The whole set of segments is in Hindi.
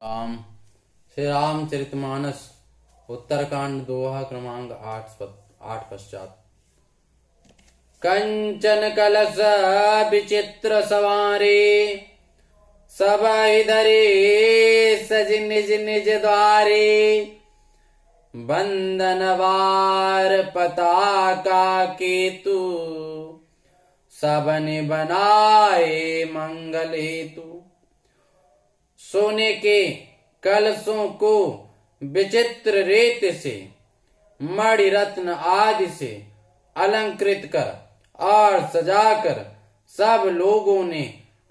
राम श्री रामचरितमानस उत्तरकांड दोहा क्रमांक 8 पश्चात। कंचन कलश विचित्र सवारे सब इधरे सज निज निज द्वारे बंदनवार पताका केतु सबने बनाए मंगल हेतु। सोने के कलशों को विचित्र रेत से मणि रत्न आदि से अलंकृत कर और सजाकर सब लोगों ने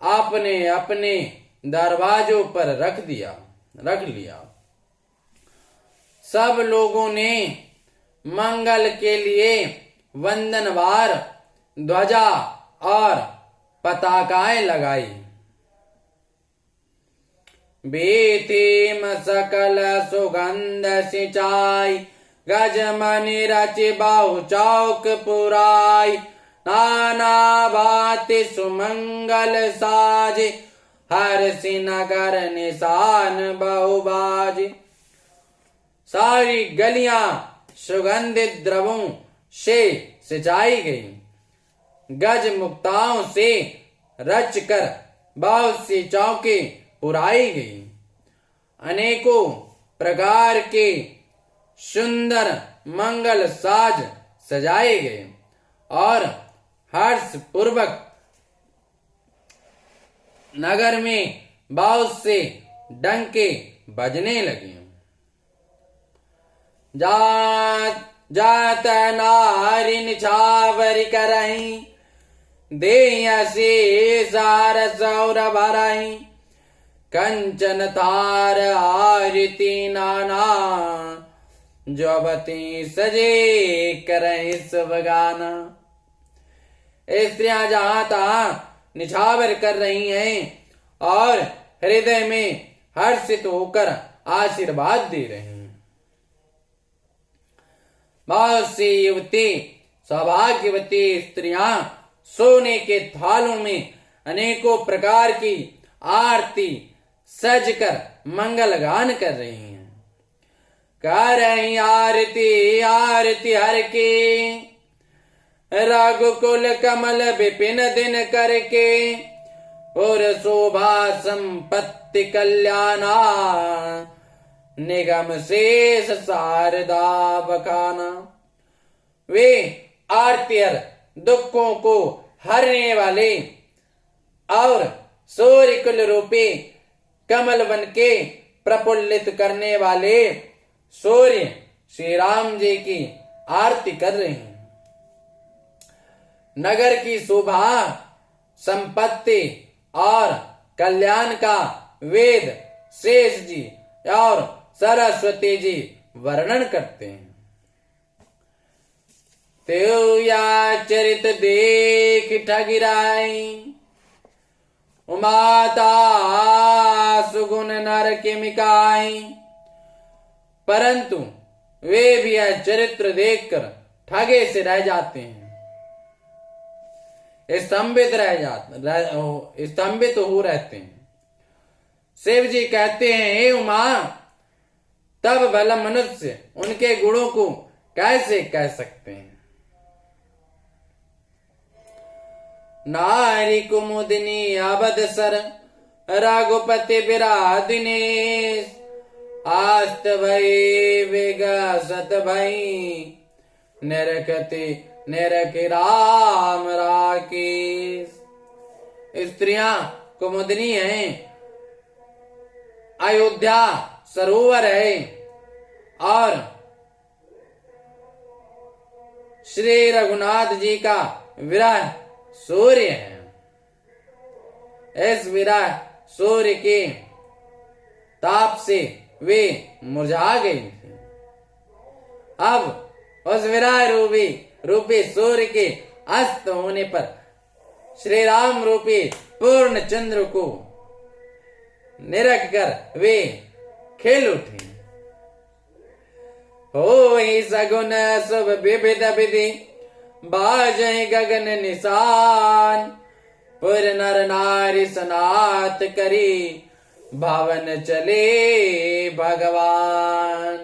अपने अपने दरवाजों पर रख लिया। सब लोगों ने मंगल के लिए वंदनवार ध्वजा और पताकाएं लगाई। बेथीम सकल सुगंध सिंचाई गजमणि रचि बाहु चौक पुराई नाना भांति सुमंगल साज हर्षि नगर निशान बहुबाज। सारी गलियां सुगंधित द्रवों से सिंचाई गई, गज मुक्ताओं से रचकर बहुत सी चौके पुराई गई, अनेकों प्रकार के सुंदर मंगल साज सजाए गए और हर्ष पूर्वक नगर में बहुत से डंके बजने लगे। जात नारी निछावर करही देय से सार सौर भरही कंचन तार आरती नाना जबती सजे करहि सब गाना। स्त्रियां जहां तहां निछावर कर रही हैं और हृदय में हर्षित होकर आशीर्वाद दे रही हैं। बहुत सी युवती सौभाग्यवती स्त्रियां सोने के थालों में अनेकों प्रकार की आरती सजकर मंगल गान कर रही हैं। कर रही आरती आरती हर की रघुकुल कमल विपिन दिन करके और शोभा संपत्ति कल्याणा निगम शेष शारदा बखाना। वे आरती हर दुखों को हरने वाले और सूर्य कुल रूपी कमल वन के प्रफुल्लित करने वाले सूर्य श्री राम जी की आरती कर रहे हैं। नगर की शोभा संपत्ति और कल्याण का वेद शेष जी और सरस्वती जी वर्णन करते हैं। त्यो या चरित देख ठगिराई उमाता सुगुण नर के मिकाई। परंतु वे भी यह चरित्र देखकर ठगे से रह जाते हैं, स्तंभित हो रहते हैं। शिव जी कहते हैं, हे उमा, तब भला मनुष्य उनके गुणों को कैसे कह सकते हैं। नारी कुमुदिनी अबध सर रघुपति विरादिनेश आस्त भई विगसत भई निरखति निरखि राम राकेश। स्त्रियां कुमुदिनी हैं, अयोध्या सरोवर है और श्री रघुनाथ जी का विरह सूर्य है। इस विरह सूर्य के ताप से वे मुरझा गई थी। अब उस विरह रूपी सूर्य के अस्त होने पर श्री राम रूपी पूर्ण चंद्र को निरख कर वे खेल उठे। हो ही सगुन शुभ विविध विधि बाजहि गगन निशान पुर नर नारी सनात करी भवन चले भगवान।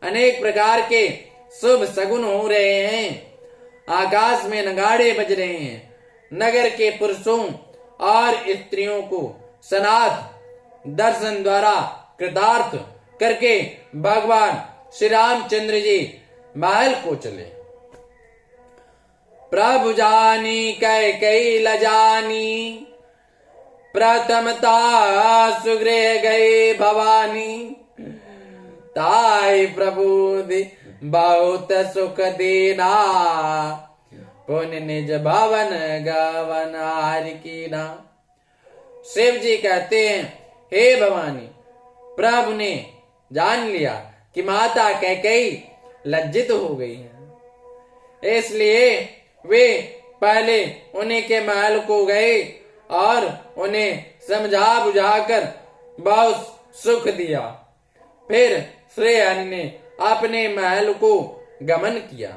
अनेक प्रकार के शुभ सगुन हो रहे हैं। आकाश में नगाड़े बज रहे हैं। नगर के पुरुषों और स्त्रियों को सनाथ दर्शन द्वारा कृतार्थ करके भगवान श्री रामचंद्र जी महल को चले। प्रभु जानी कैकेयी लजानी, प्रथमता सुगृह गए भवानी। ताई प्रबुद्धि बहुत सुख देना, पुण्य निज भवन गवन हार कीना। शिव जी कहते हैं, हे भवानी, प्रभु ने जान लिया कि माता कैकेयी लज्जित हो गई है, इसलिए वे पहले उन्हीं के महल को गए और उन्हें समझा बुझाकर बहुत सुख दिया। फिर श्री हरि ने अपने महल को गमन किया।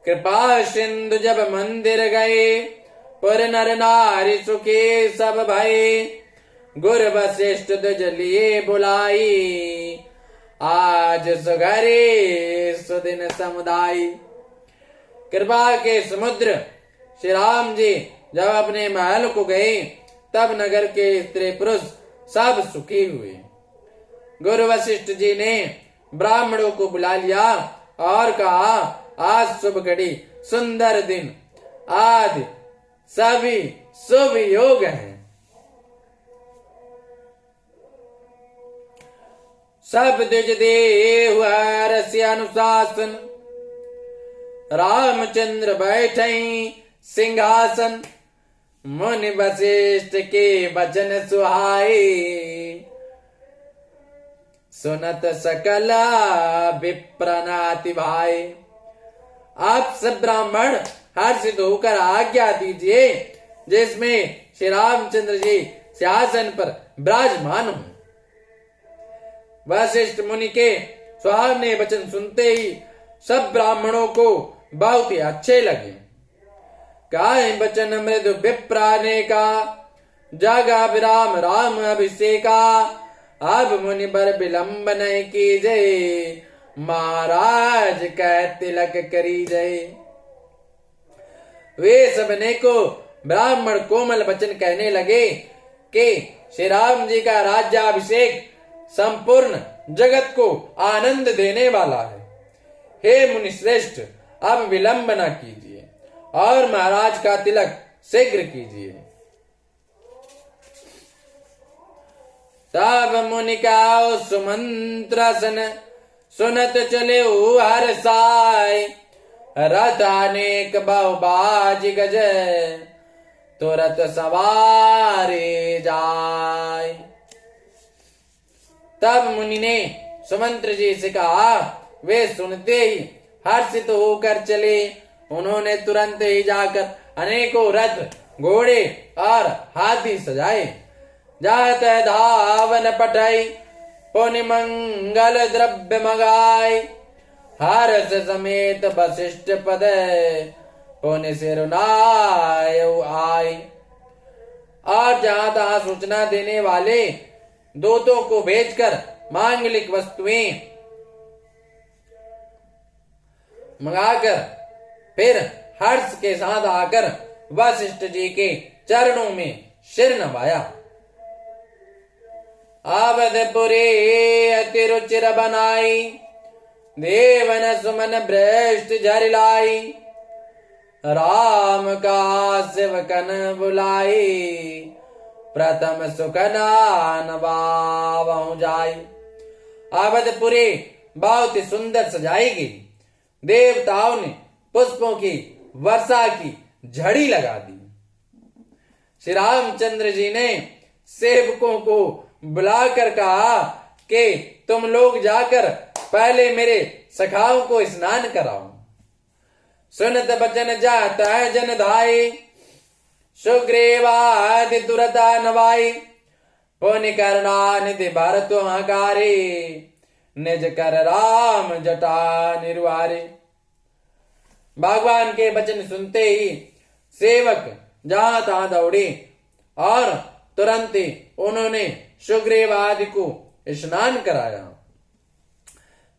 कृपा सिंधु जब मंदिर गए, पुर नर नारी सुखे सब भये। गुर वशिष्ठ द्विज लिए बुलाई, आज सुघरे सुदिन समुदाय। कृपा के समुद्र श्री राम जी जब अपने महल को गए, तब नगर के स्त्री पुरुष सब सुखी हुए। गुरु वशिष्ठ जी ने ब्राह्मणों को बुला लिया और कहा, आज शुभ घड़ी सुंदर दिन, आज सभी शुभ योग हैं। सब द्विज देव रस्य अनुशासन, रामचंद्र बैठे सिंहासन। मुनि वशिष्ठ के वचन सुहाए, सुनत सकल विप्रनाति भाई। आप सब ब्राह्मण हर्षित होकर आज्ञा दीजिए, जिसमें श्री रामचंद्र जी सिंहासन पर विराजमान हों। वशिष्ठ मुनि के सुहावने वचन सुनते ही सब ब्राह्मणों को बहुत ही अच्छे लगे। गाय बचन मृदु विप्राने का, जागा विराम राम अभिषेका। अब मुनि बर विलंब नहीं कीजे, महाराज कह तिलक करी जय। वे सबने को ब्राह्मण कोमल वचन कहने लगे कि श्री राम जी का राज्याभिषेक संपूर्ण जगत को आनंद देने वाला है। हे मुनि श्रेष्ठ, अब विलंब न कीजिए और महाराज का तिलक शीघ्र कीजिए। तब मुनि का सुमंत्रसन, सुनत चले हर साय। रथ अनेक बहुबाज गज, तुरत सवारे जाय। तब मुनि ने सुमंत्र जी से कहा, वे सुनते ही हर्षित होकर चले। उन्होंने तुरंत ही जाकर अनेकों रथ, घोड़े और हाथी सजाए। जात धावन पठाई, पुण्य मंगल द्रव्य मंगाई। हर्ष समेत वशिष्ठ पद, पुण्य सिरुनाय आई। और जहां तहां सूचना देने वाले दूतों को भेजकर मांगलिक वस्तुएं मंगाकर फिर हर्ष के साथ आकर वशिष्ठ जी के चरणों में सिर नवाया। अवधपुरे अति रुचिर बनाई, देवन सुमन भ्रष्ट झरिलाई। राम का सेवकन बुलाई, प्रथम सुखनान बावहु जाई। अवधपुरी बहुत ही सुंदर सजाई गई। देवताओं ने पुष्पों की वर्षा की झड़ी लगा दी। श्री रामचंद्र जी ने सेवकों को बुलाकर कहा कि तुम लोग जाकर पहले मेरे सखाओं को स्नान कराओ। सुनत बचन जात है जन धाई, सुग्रीवादि तुरता नवाई। पुण्य करना निधि भरत हकारे, निज कर राम जटा निर्वारे। भगवान के वचन सुनते ही सेवक जहां तहां दौड़े और तुरंत ही उन्होंने सुग्रीव आदि को स्नान कराया।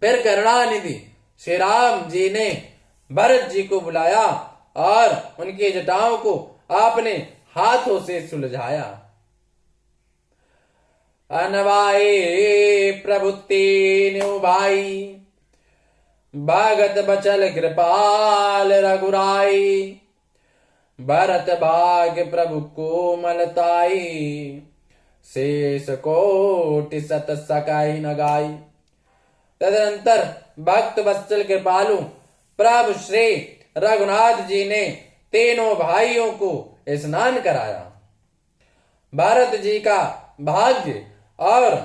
फिर करुणानिधि श्री राम जी ने भरत जी को बुलाया और उनकी जटाओं को अपने हाथों से सुलझाया। अनवाए प्रभु तीनों भाई, भगत बचल कृपाल रघुराई, भरत भाग प्रभु कोमलताई, शेष कोटि सत सकाई न गाई। तदनंतर भक्त वत्सल कृपालु प्रभु श्री रघुनाथ जी ने तीनों भाइयों को स्नान कराया। भरत जी का भाग्य और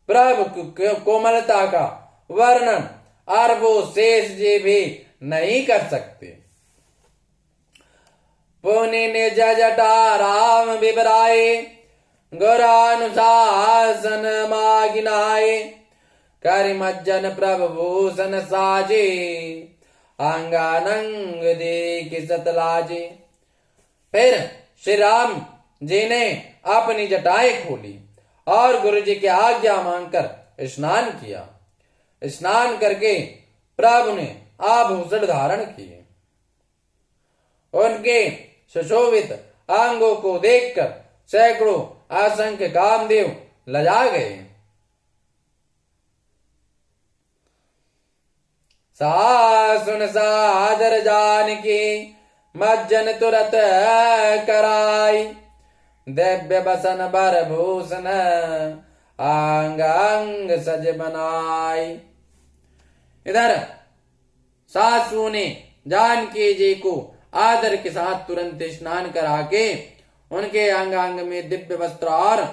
प्रभु कोमलता का वर्णन अरबो शेष जी भी नहीं कर सकते। पुनि निज जटा राम बिबराए, गुरानुशासन मागिनाए, करिमज्जन प्रभु भूषण साजे, अंगानंग देख सतलाजे। फिर श्री राम जी ने अपनी जटाएं खोली और गुरु जी की आज्ञा मांगकर स्नान किया। स्नान करके प्रभु ने आभूषण धारण किए। उनके सुशोभित अंगों को देखकर सैकड़ों असंख्य कामदेव लजा गए। सुन सादर जान की मज्जन तुरत कराई, दिव्य बसन बर भूषण अंग अंग सज बनाई। इधर सासू ने जानकी जी को आदर के साथ तुरंत स्नान करा के उनके अंग अंग में दिव्य वस्त्र और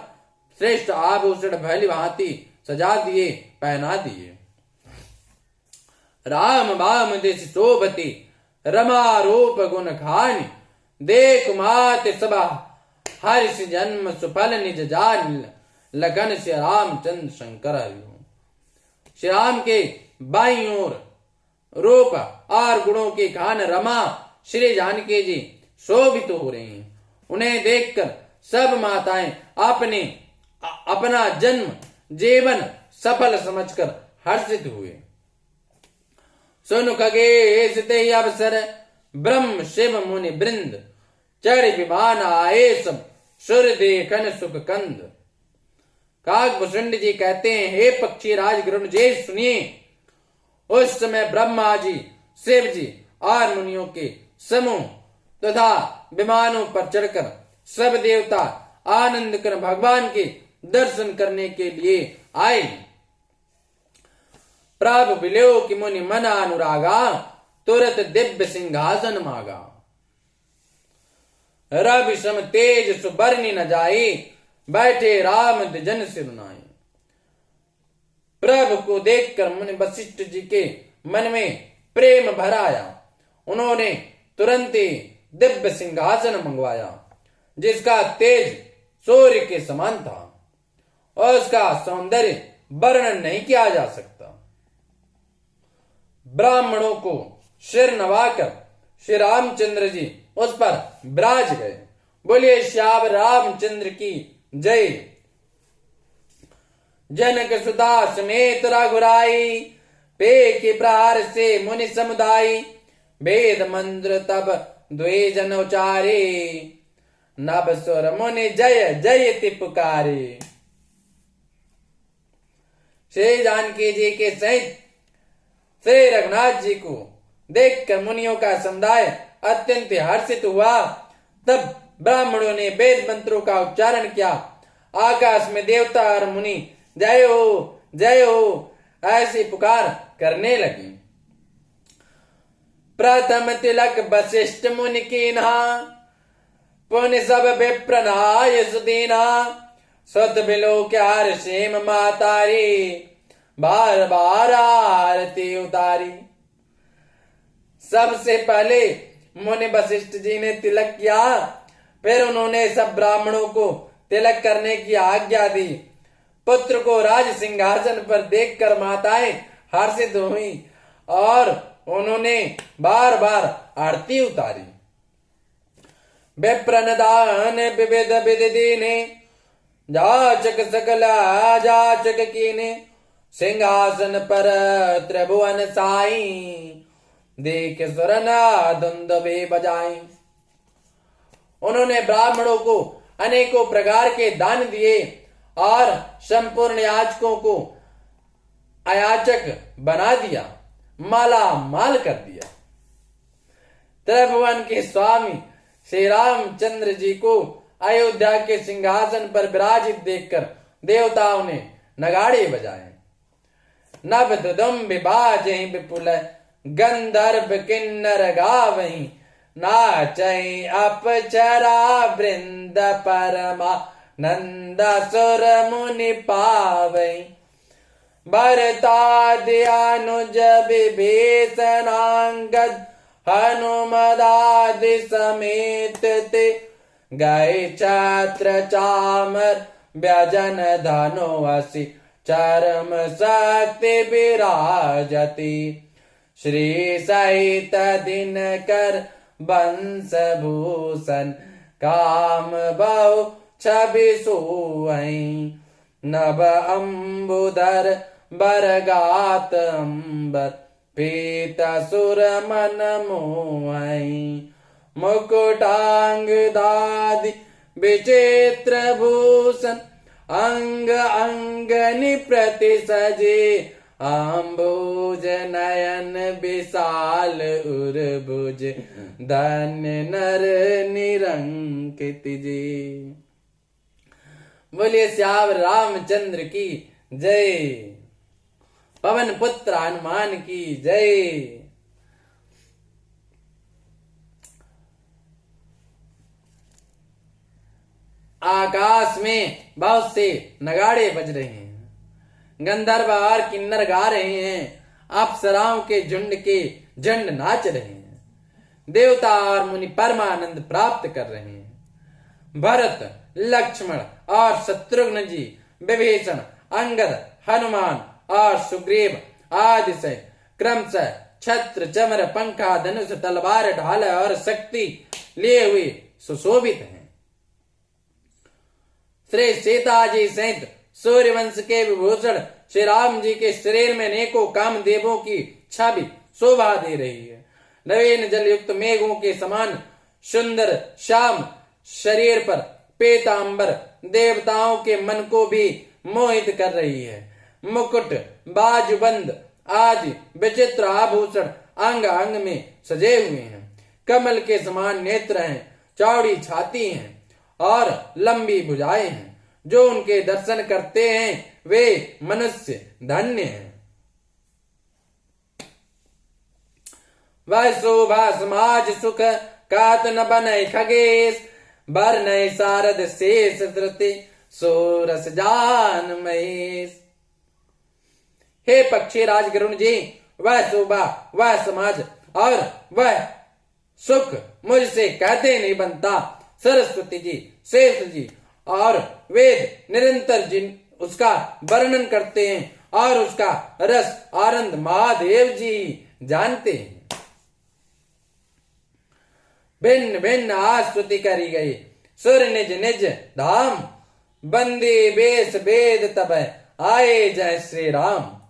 श्रेष्ठ आभूषण भली भांति सजा दिए, पहना दिए। राम बाम दिश शोभती, रमा रूप गुण खानी, देख मात सबा हर्ष जन्म सुफल निज जान, लगन श्री रामचंद्र शंकर हरिओम। श्री राम के बाईं ओर रूप और गुणों की खान रमा श्री जानकी जी शोभित हो रही हैं। उन्हें देखकर सब माताएं अपना जन्म जीवन सफल समझकर हर्षित हुए। सुन खगेश ते अवसर, ब्रह्म शिव मुनि वृंद, चढ़ विमान आए सब, सुर देखन सुख कंद। काकभूषुंड जी कहते हैं, हे पक्षी राज गरुड़ जी सुनिए। उस समय ब्रह्मा जी, शिव जी और मुनियों के समूह तथा विमानों पर चढ़कर सब देवता आनंद कर भगवान के दर्शन करने के लिए आए। प्रभु बिलो कि मुनि मन अनुरागा, तुरत दिव्य सिंहासन मागा। रवि सम तेज सुबरनी न जाई, बैठे राम जन सिरनाई। प्रभु को देखकर मुनि वशिष्ठ जी के मन में प्रेम भर आया। उन्होंने तुरंत ही दिव्य सिंहासन मंगवाया, जिसका तेज सूर्य के समान था और उसका सौंदर्य वर्णन नहीं किया जा सकता। ब्राह्मणों को सिर नवाकर श्री रामचंद्र जी उस पर विराज गए। बोलिए श्याम रामचंद्र की जय। जनक सुता समेत रघुराई, पे के प्रहार से मुनि समुदाय, वेद मंत्र तब द्वे जन उचारे, नभ सुर मुनि जय जयति पुकारे। श्री जानकी जी के सहित श्री रघुनाथ जी को देखकर मुनियों का समुदाय अत्यंत हर्षित हुआ। तब ब्राह्मणों ने वेद मंत्रों का उच्चारण किया। आकाश में देवता और मुनि जय हो ऐसी पुकार करने लगी। प्रथम तिलक वशिष्ठ मुनि कीन्हा, पुनि सब विप्रनाय सुदीना, सुत बिलो क्यार सेम मातारी, बार बार आरती उतारी। सबसे पहले मुनि वशिष्ठ जी ने तिलक किया, फिर उन्होंने सब ब्राह्मणों को तिलक करने की आज्ञा दी। पुत्र को राज सिंहासन पर देखकर माताएं हर्षित हुई और उन्होंने बार बार आरती उतारी। विप्रनदान विविध विधि दीने, जाचक सकल जाचक कीने, सिंहासन पर त्रिभुवन साई, देख सुरना दुंदुभे बजाई। उन्होंने ब्राह्मणों को अनेकों प्रकार के दान दिए और संपूर्ण याचकों को अयाचक बना दिया, माला माल कर दिया। त्रिभुवन के स्वामी श्री रामचंद्र जी को अयोध्या के सिंहासन पर विराजित देखकर देवताओं ने नगाड़े बजाए। नभ दुदुम्बि बाजहि विपुल, गंधर्व किन्नर गावहीं, नाचहि अपचरा वृंद परमा नंद सुर मुनि पावहीं। भरतादि अनुज विभीषणांगद, हनुमदादि समेत ते, गए छत्र चामर व्यजन धनुषि, चरम शक्ति विराजती। श्री सहित दिनकर वंशभूषण, काम बहु छवि सोई। नभ अम्बुधर बरगात अम्बर, पीत सुर मन मोहि। मुकुटांग दादि विचित्र भूषण, अंग अंगनि प्रति सजे। अम्बुज नयन विशाल उर्भुज, धन्य नर निरंकित जी। बोलिए श्यावर रामचंद्र की जय। पवन पुत्र हनुमान की जय। आकाश में बहुत से नगाड़े बज रहे हैं, गंधर्व और किन्नर गा रहे हैं, अप्सराओं के झुंड नाच रहे हैं, देवता और मुनि परमानंद प्राप्त कर रहे हैं। भरत, लक्ष्मण और शत्रुघ्न जी, विभीषण, अंगद, हनुमान और सुग्रीव आदि से क्रमशः छत्र, चमर, पंखा, धनुष, तलवार, ढाल और शक्ति लिए हुए सुशोभित हैं। श्री सीता जी सहित सूर्यवंश के विभूषण श्री राम जी के शरीर में अनेकों कामदेवों की छवि शोभा दे रही है। नवीन जल युक्त मेघों के समान सुंदर श्याम शरीर पर पीतांबर देवताओं के मन को भी मोहित कर रही है। मुकुट, बाजूबंद आदि विचित्र आभूषण अंग अंग में सजे हुए हैं। कमल के समान नेत्र हैं, चौड़ी छाती हैं और लंबी भुजाएं हैं। जो उनके दर्शन करते हैं वे मनुष्य धन्य हैं। वह शोभा समाज सुख, कात न बने खगेश, बर नए सारद शेष धृति, सोरस जान महेश। हे पक्षी राज गरुण जी, वह शोभा, वह समाज और वह सुख मुझसे कहते नहीं बनता। सरस्वती जी, शेष जी और वेद निरंतर जिन उसका वर्णन करते हैं और उसका रस आनंद महादेव जी जानते हैं। भिन्न भिन्न आस्तुति करी गई, सुर निज निज धाम, बंदे बेस वेद तब आए जय श्री राम।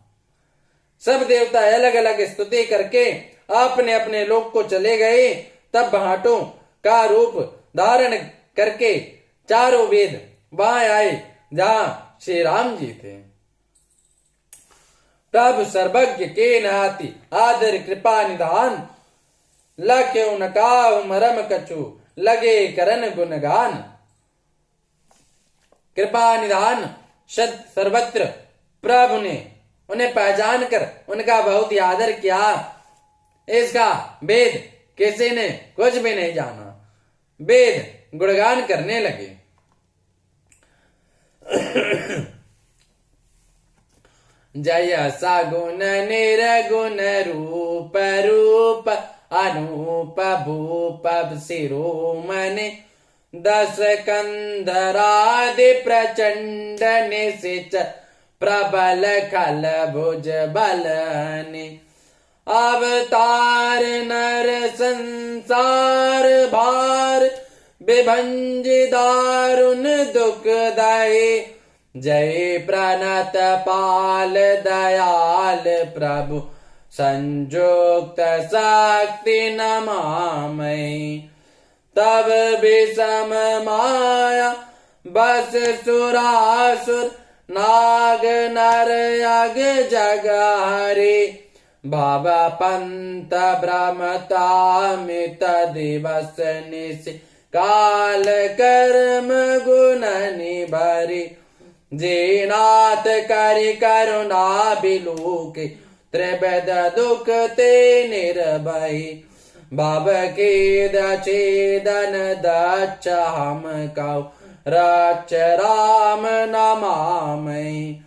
सब देवता अलग अलग स्तुति करके अपने अपने लोक को चले गए। तब भाटों का रूप धारण करके चारों वेद वहां आए जहां श्री राम जी थे। प्रभु सर्वज्ञ के नाति आदर कृपा निधान, लख्यो न काहु मरम कछु, लगे करन गुणगान। कृपा निधान सर्वत्र प्रभु ने उन्हें पहचान कर उनका बहुत ही आदर किया। इसका वेद किसी ने कुछ भी नहीं जाना। वेद गुणगान करने लगे। जय सगुण निर्गुण रूप रूप, अनूप भूप शिरोमणि, दस कंधरादि प्रचंड निशिच, प्रबल खल भुज बलनि। अवतार नर संसार भार, विभंजि दारुण दुखदायी। जय प्रणत पाल दयाल प्रभु संयुक्त शक्ति नमामि। तब विषम माया बस सुरासुर नाग नर यग जग हरि। भव पंत भ्रमता मित दिवस निश काल कर्म गुण निभरि। जे नाथ करि करुणा बिलूके त्रिविध दुख ते निर्भय। भव खेद छेदन दच्छ हम कौ रक्ष राम नमामि।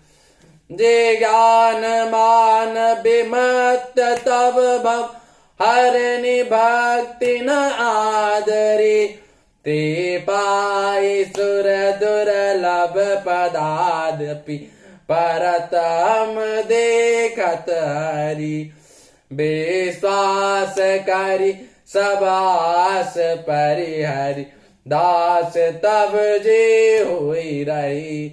जे ज्ञान मान विमत्त तब भव हरनि भक्ति न आदरि। ते पाई सुर दुर्लभ पदादपि परत हम देखत हरि। विश्वास करि सब आस परिहरि। दास तब जे हुई रही।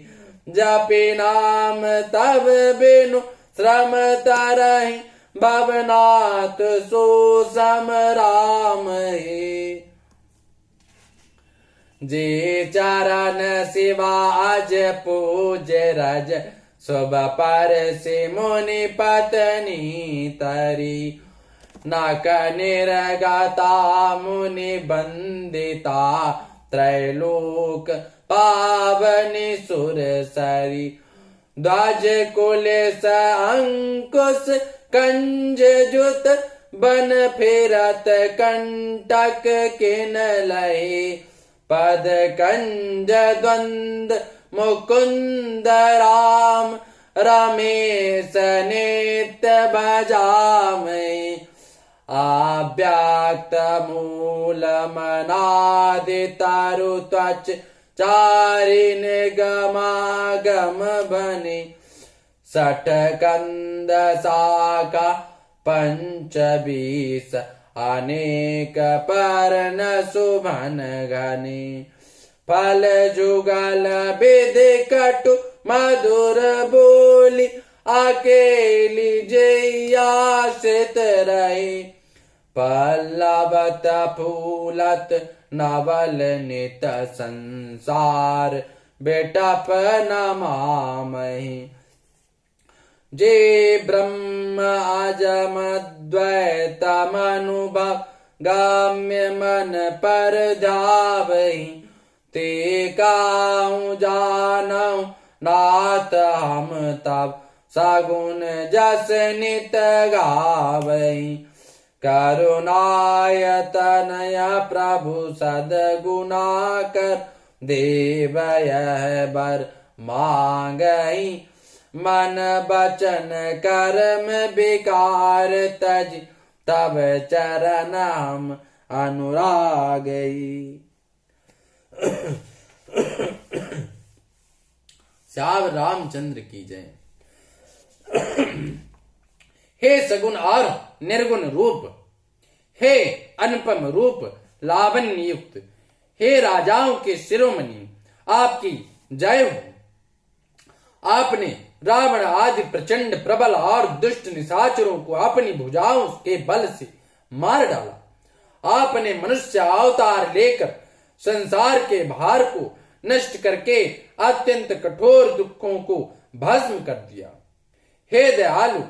जपि नाम तब बिनु श्रम तरहि। भवनाथ सो सम राम हे। जे चरण शिवाज पूज रज शुभ पर से मुनि पत्नी तरी। नक निर्गता मुनि बंदिता त्रैलोक पावनी सुर सरी। ध्वज कुलेस अंकुश कंज जुत बन फिरत कंटक किन लही। पद कंज द्वंद मुकुंद राम रमेश नित्य भजामि। अव्यक्त मूल मनादि तरु त्वच चारि निगमागम बनि। सठ कंद शाखा पंचबीस अनेक पर्ण सुभन घनी। फल जुगल विधि कटु मधुर बोली। अकेली जयासित रही। पल्लवत फूलत नवल नित संसार बेटप नमामि। जे ब्रह्म अजम द्वैतम अनुभव गाम्य मन पर ध्यावहि। ते काहू जानऊ नाथ हम तब सगुन जस नित गावहि। करुणायतनय प्रभु सद्गुणा कर देव यह बर मांगहि। मन बचन कर्म विकार तज तब चरण हम अनुरागई। श्याम रामचंद्र की जय। हे सगुण और निर्गुण रूप, हे अनुपम रूप लावण्य युक्त, हे राजाओं के शिरोमणि, आपकी जय हो। आपने रावण आदि प्रचंड प्रबल और दुष्ट निशाचरों को अपनी भुजाओं के बल से मार डाला। आपने मनुष्य अवतार लेकर संसार के भार को नष्ट करके अत्यंत कठोर दुखों को भस्म कर दिया। हे दयालु,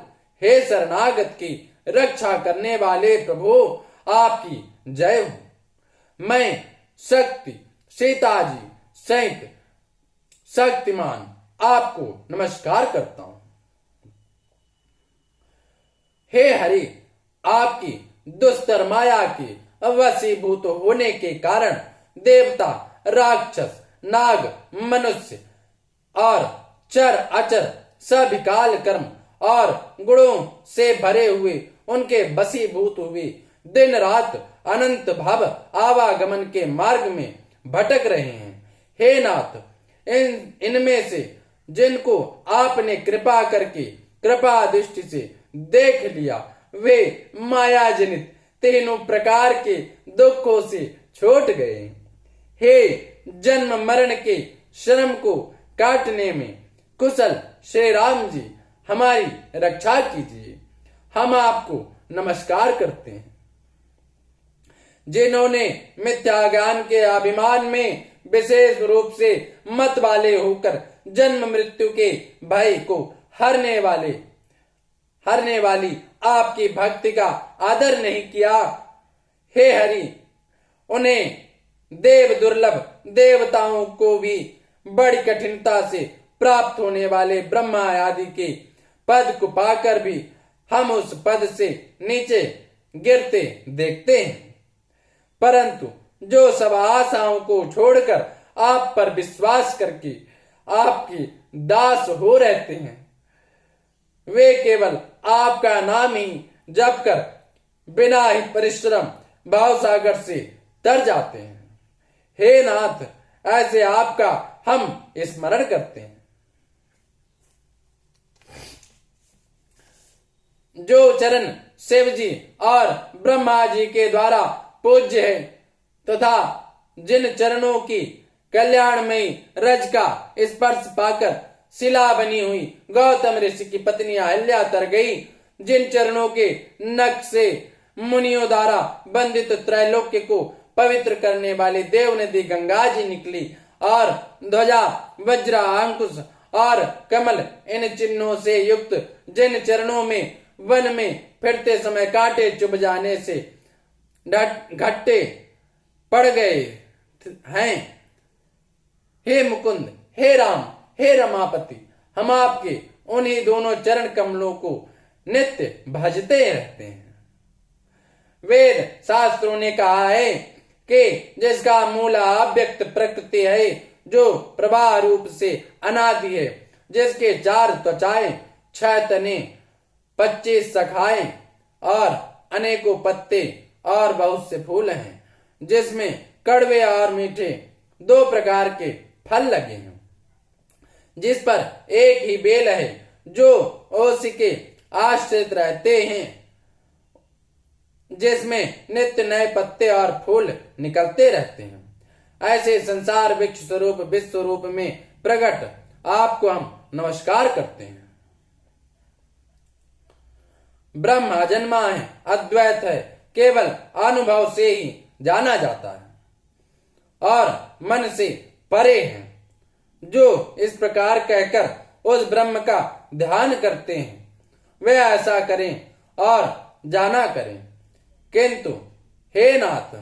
हे शरणागत की रक्षा करने वाले प्रभु, आपकी जय हो। मैं शक्ति सीता जी सहित शक्तिमान आपको नमस्कार करता हूं। हे हरि, आपकी दुस्तर माया के वशीभूत होने के कारण देवता, राक्षस, नाग, मनुष्य और चर अचर सभी काल कर्म और गुणों से भरे हुए उनके वशीभूत हुए दिन रात अनंत भव आवागमन के मार्ग में भटक रहे हैं। हे नाथ, इनमें से जिनको आपने कृपा करके कृपा दृष्टि से देख लिया, वे माया जनित तीनों प्रकार के दुखों से छूट गए। हे जन्म मरण के श्रम को काटने में कुशल श्री राम जी, हमारी रक्षा कीजिए। हम आपको नमस्कार करते हैं। जिन्होंने मिथ्या ज्ञान के अभिमान में विशेष रूप से मत वाले होकर जन्म मृत्यु के भय को हरने वाली आपकी भक्ति का आदर नहीं किया, हे हरि, उन्हें देव दुर्लभ देवताओं को भी बड़ी कठिनता से प्राप्त होने वाले ब्रह्मा आदि के पद को पाकर भी हम उस पद से नीचे गिरते देखते हैं। परंतु जो सब आशाओं को छोड़कर आप पर विश्वास करके आपके दास हो रहते हैं, वे केवल आपका नाम ही जप कर बिना ही परिश्रम भावसागर से तर जाते हैं। हे नाथ, ऐसे आपका हम स्मरण करते हैं। जो चरण शिव जी और ब्रह्मा जी के द्वारा पूज्य है तथा जिन चरणों की कल्याणमयी रज का स्पर्श पाकर शिला बनी हुई गौतम ऋषि की पत्नी अहिल्या तर गई, जिन चरणों के नख से मुनियों द्वारा बंदित त्रैलोक्य को पवित्र करने वाले देव नदी गंगा जी निकली और ध्वजा वज्र अंकुश और कमल इन चिन्हों से युक्त जिन चरणों में वन में फिरते समय कांटे चुभ जाने से घट्टे पड़ गए हैं, हे मुकुंद, हे राम, हे रमापति, हम आपके उन्हीं दोनों चरण कमलों को नित्य भजते रहते हैं। वेद शास्त्रों ने कहा है कि जिसका मूल अव्यक्त प्रकृति है, जो प्रवाह रूप से अनादि है, जिसके 4 त्वचाएं, 6 तने, 25 शाखाएं और अनेकों पत्ते और बहुत से फूल हैं, जिसमें कड़वे और मीठे 2 प्रकार के फल लगे हैं, जिस पर एक ही बेल है, जो उसी के आश्रित रहते हैं, जिसमें नित्य नए पत्ते और फूल निकलते रहते हैं। ऐसे संसार वृक्ष स्वरूप विश्व रूप में प्रकट आपको हम नमस्कार करते हैं। ब्रह्म अजन्मा है, अद्वैत है, केवल अनुभव से ही जाना जाता है और मन से परे है। जो इस प्रकार कहकर उस ब्रह्म का ध्यान करते हैं, वे ऐसा करें और जाना करें। किंतु हे नाथ,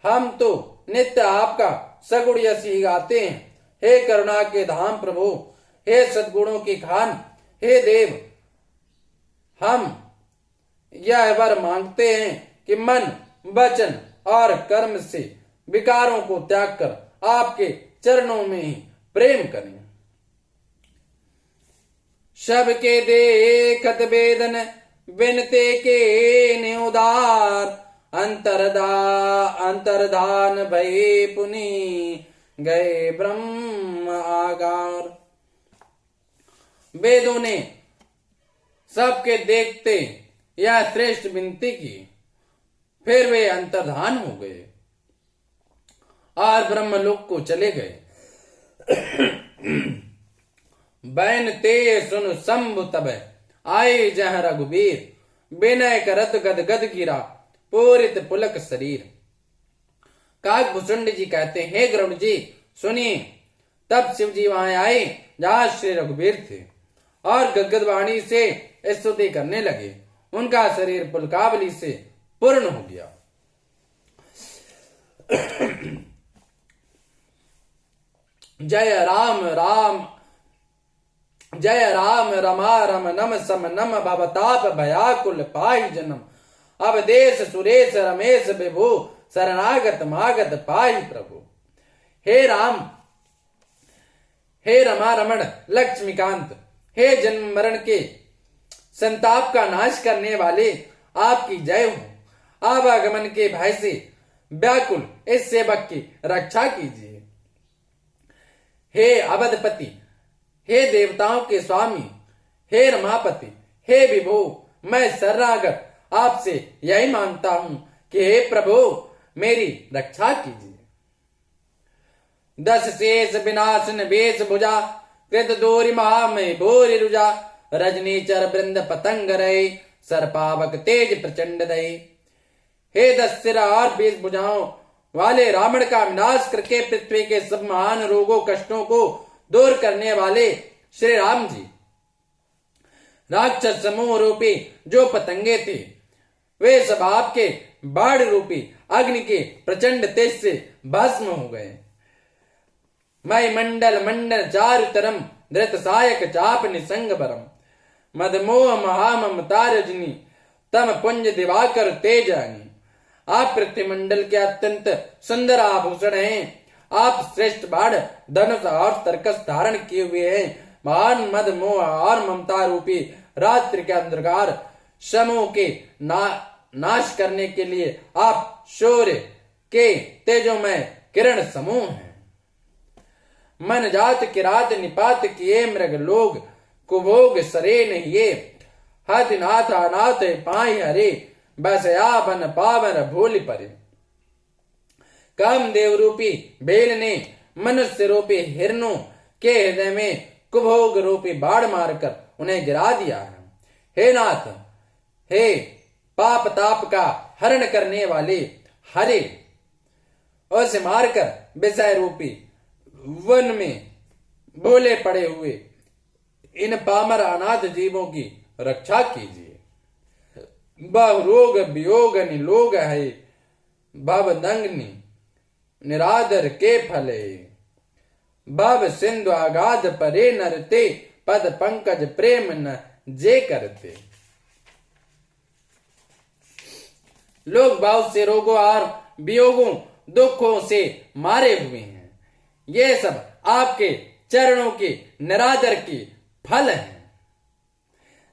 हम तो नित्य आपका सगुण यश ही गाते हैं। हे करुणा के धाम प्रभु, हे सद्गुणों की खान, हे देव, हम यह वर मांगते हैं कि मन, वचन और कर्म से विकारों को त्याग कर आपके चरणों में ही प्रेम करें। सबके देखत वेदन बिनते के ने उदार, अंतरधान भये पुनि गए ब्रह्म आगार। वेदों ने सबके देखते यह श्रेष्ठ विनती की, फिर वे अंतर्धान हो गए और ब्रह्मलोक को चले गए। बैन ते सुन शंभु तब आए जह रघुबीर, विनय करत गद गद गिरा पूरित पुलक शरीर। काकभूषुंड जी कहते हैं, हे गरुड़ जी सुनिए। तब शिव जी वहां आए जहां श्री रघुबीर थे और गदगद वाणी से स्तुति करने लगे। उनका शरीर पुलकावली से पूर्ण हो गया। जय राम राम, जय राम रमा रम नम सम नम भवताप भयाकुल पाहि जन्म। अवदेश सुरेश रमेश विभु शरणागत मागत पाहि प्रभु। हे राम, हे रमा रमण लक्ष्मीकांत, हे जन्म मरण के संताप का नाश करने वाले, आपकी जय हो। आवागमन के भय से व्याकुल इस सेवक की रक्षा कीजिए। हे अवधपति, हे देवताओं के स्वामी, हे रमापति, हे विभो, मैं शरणागत आपसे यही मांगता हूं कि हे प्रभु मेरी रक्षा कीजिए। दस शेष विनाशन वेश भुजा कृत दोरी महामय भोरी रुजा रजनीचर वृंद पतंग रहे सरपावक तेज प्रचंड दई। हे 10 सिर और 20 भुजाओं वाले रावण का विनाश करके पृथ्वी के सब महान रोगों कष्टों को दूर करने वाले श्री राम जी, राक्षस समूह रूपी जो पतंगे थे वे सब आपके बाढ़ रूपी अग्नि के प्रचंड तेज से भस्म हो गए। मय मंडल मंडल चारु तरम धृत सायक चाप निसंग बरम मदमोह महाममता रजनी तम पुंज दिवाकर तेजानी। आप पृथ्वी मंडल के अत्यंत सुंदर आभूषण हैं। आप श्रेष्ठ बाण धनुष और तरकस धारण किए हुए हैं। महान मद मोह और ममता रूपी रात्रि के अंधकार समूह के नाश करने के लिए आप शौर्य के तेजोमय किरण समूह हैं। मन जात किरात निपात किए मृग लोग कुभोग सरे नहीं हथ नाथ अनाथ पाई हरे बस बन पावन भूल परे। कामदेव रूपी बेल ने मनुष्य रूपी हिरणों के हृदय में कुभोग रूपी बाढ़ मारकर उन्हें गिरा दिया है। हे नाथ, हे पाप ताप का हरण करने वाले हरे, उसे मारकर विषय रूपी वन में भोले पड़े हुए इन पामर अनाथ जीवों की रक्षा कीजिए। बहु रोग वियोग निलोग है भव दंगनी निरादर के फले भव सिंधु आगाध परे नरते पद पंकज प्रेम न जे करते। लोग बहुत से रोगों और वियोगों दुखों से मारे हुए हैं। ये सब आपके चरणों के निरादर के फल हैं।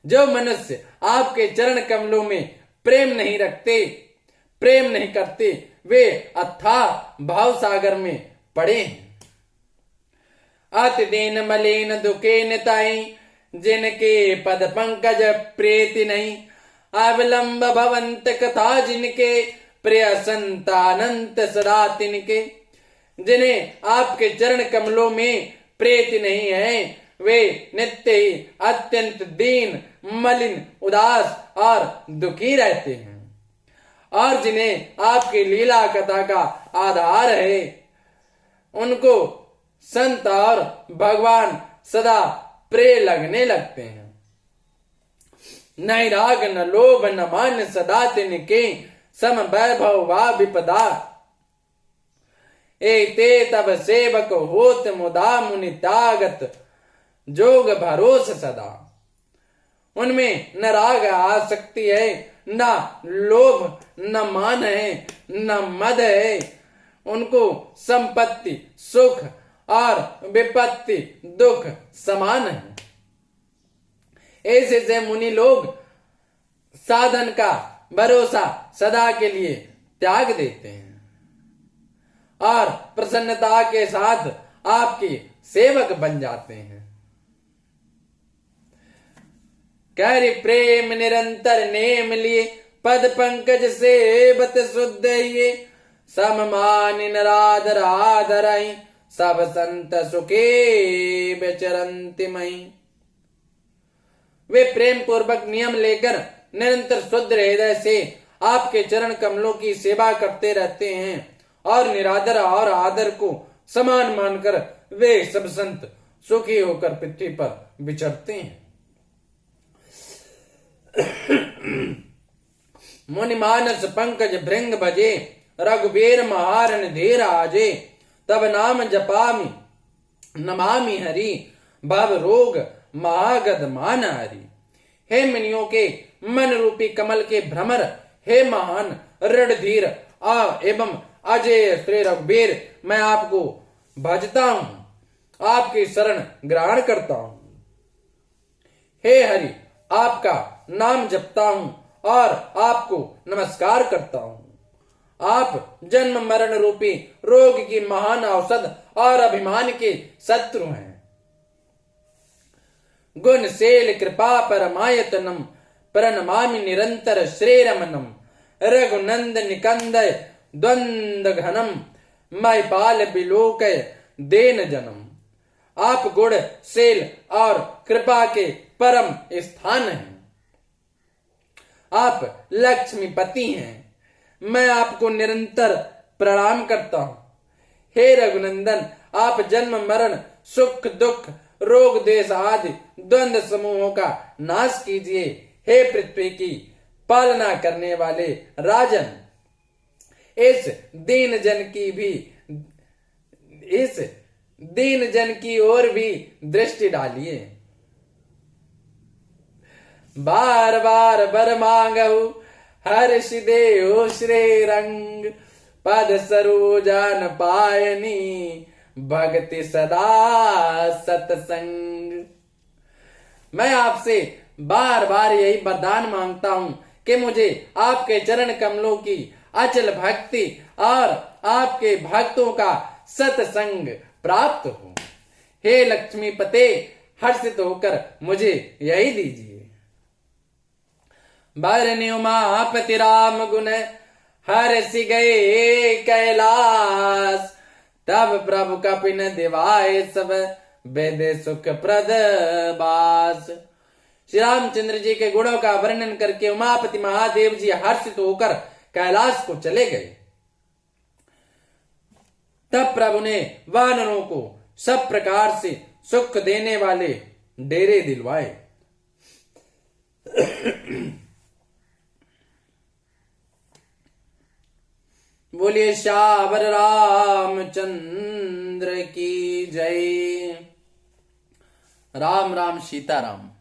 जो मनुष्य आपके चरण कमलों में प्रेम नहीं रखते, प्रेम नहीं करते, वे अथाह भाव सागर में पड़े हैं। अति दीन मलिन दुखे निताई जिनके पद पंकज प्रीति नहीं अविलंब भवंत कथा जिनके प्रिय संतानंत सदा तिनके। जिन्हें आपके चरण कमलों में प्रीति नहीं है वे नित्य ही अत्यंत दीन मलिन उदास और दुखी रहते हैं। और जिन्हें आपकी लीला कथा का आधार है उनको संत और भगवान सदा प्रिय लगने लगते हैं। नहीं राग न लोभ न मान सदा तिनके सम वैभव वा विपदा एते तब सेवक होत मुदा मुनि त्यागत जोग भरोस सदा। उनमें न राग आसक्ति है, न लोभ, न मान है, न मद है। उनको संपत्ति सुख और विपत्ति दुख समान है। ऐसे से मुनि लोग साधन का भरोसा सदा के लिए त्याग देते हैं और प्रसन्नता के साथ आपके सेवक बन जाते हैं। कैरि प्रेम निरंतर नेम लिए पद पंकज सेवत शुद्ध ये सममान नराधर आधरई सब संत सुखे विचरंति मई। वे प्रेम पूर्वक नियम लेकर निरंतर शुद्ध हृदय से आपके चरण कमलों की सेवा करते रहते हैं और निरादर और आदर को समान मानकर वे सब संत सुखी होकर पृथ्वी पर विचरते हैं। मुनि मानस पंकज भृंग भजे रघुबीर महारण धीर आजे तब नाम जपामि नमामि हरि भव रोग महागद मान हरि। हे मुनियों के मन रूपी कमल के भ्रमर, हे महान रणधीर एवं अजय श्री रघुबीर, मैं आपको भजता हूं, आपकी शरण ग्रहण करता हूं। हे हरि, आपका नाम जपता हूं और आपको नमस्कार करता हूं। आप जन्म मरण रूपी रोग की महान औषध और अभिमान के शत्रु हैं। गुणशील कृपा परमायतनम प्रणमामि निरंतर श्रीरमणम रघुनंद निकंदय द्वंद घनम महिपाल बिलोकय देन जन्म। आप गुणशील और कृपा के परम स्थान हैं। आप लक्ष्मीपति हैं। मैं आपको निरंतर प्रणाम करता हूं। हे रघुनंदन, आप जन्म मरण सुख दुख रोग द्वेष आदि द्वंद्व समूहों का नाश कीजिए। हे पृथ्वी की पालना करने वाले राजन, इस दीन जन की ओर भी दृष्टि डालिए। बार बार बर मांगहु हर्ष देहु श्री रंग, पद सरोजन पायनी भक्ति सदा सतसंग। मैं आपसे बार बार यही वरदान मांगता हूं कि मुझे आपके चरण कमलों की अचल भक्ति और आपके भक्तों का सत्संग प्राप्त हो। हे लक्ष्मीपते, हर्षित होकर मुझे यही दीजिए। बरन्यु उमापति राम गुण हर्षि गए कैलास, तब प्रभु कपिन दिवाए सब वेद सुख प्रद बास। श्री रामचंद्र जी के गुणों का वर्णन करके उमापति महादेव जी हर्षित होकर कैलाश को चले गए। तब प्रभु ने वानरों को सब प्रकार से सुख देने वाले डेरे दिलवाए। बोलिए श्यावर रामचंद्र की जय। राम राम सीताराम।